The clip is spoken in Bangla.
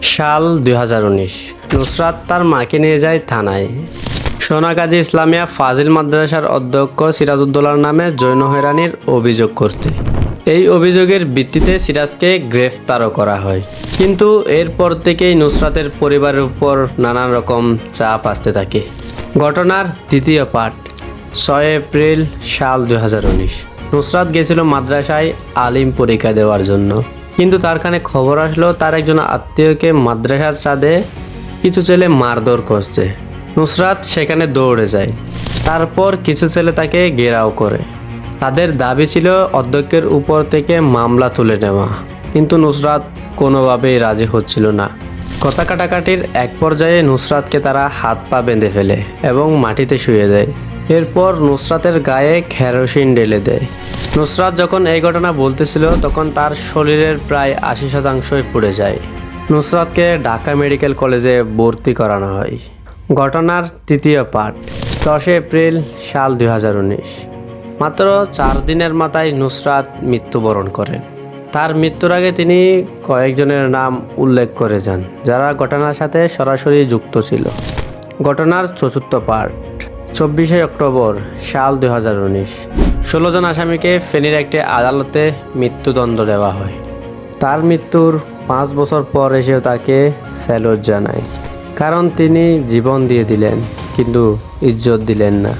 সাল 2019। নুসরাত তার মাকে নিয়ে যায় থানায়। সোনাগাজী ইসলামিয়া ফাজিল মাদ্রাসার অধ্যক্ষ সিরাজউদ্দৌলার নামে যৌন হয়রানির অভিযোগ করতে। এই অভিযোগের ভিত্তিতে সিরাজকে গ্রেফতারও করা হয়। কিন্তু এরপর থেকেই নুসরাতের পরিবারের উপর নানান রকম চাপ আসতে থাকে। ঘটনার দ্বিতীয় পার্ট। 6 এপ্রিল সাল 2019। নুসরাত গেছিল মাদ্রাসায় আলিম পরীক্ষা দেওয়ার জন্য, কিন্তু তার কানে খবর আসলো তার একজন আত্মীয়কে মাদ্রাসার ছাদে কিছু ছেলে মারধর করছে। নুসরাত সেখানে দৌড়ে যায়। তারপর কিছু ছেলে তাকে ঘেরাও করে। তাদের দাবি ছিল অধ্যক্ষের উপর থেকে মামলা তুলে নেওয়া, কিন্তু নুসরাত কোনোভাবেই রাজি হচ্ছিল না। কথা কাটাকাটির এক পর্যায়ে নুসরাতকে তারা হাত পা বেঁধে ফেলে এবং মাটিতে শুয়ে দেয়। এরপর নুসরাতের গায়ে কেরোসিন ঢেলে দেয়। নুসরাত যখন এই ঘটনা বলতেছিল তখন তার শরীরের প্রায় 80% পুড়ে যায়। নুসরাতকে ঢাকা মেডিকেল কলেজে ভর্তি করানো হয়। ঘটনার তৃতীয় পার্ট। 10 এপ্রিল সাল 2019। মাত্র 4 দিনের মাথায় নুসরাত মৃত্যুবরণ করেন। তার মৃত্যুর আগে তিনি কয়েকজনের নাম উল্লেখ করে যান, যারা ঘটনার সাথে সরাসরি যুক্ত ছিল। ঘটনার চতুর্থ পার্ট। 24 অক্টোবর সাল 2019। 16 জন আসামিকে ফেনীর একটি আদালতে মৃত্যুদণ্ড দেওয়া হয়। তার মৃত্যুর 5 বছর পর এসেও তাকে স্যালুট জানায়, কারণ তিনি জীবন দিয়ে দিলেন কিন্তু ইজ্জত দিলেন না।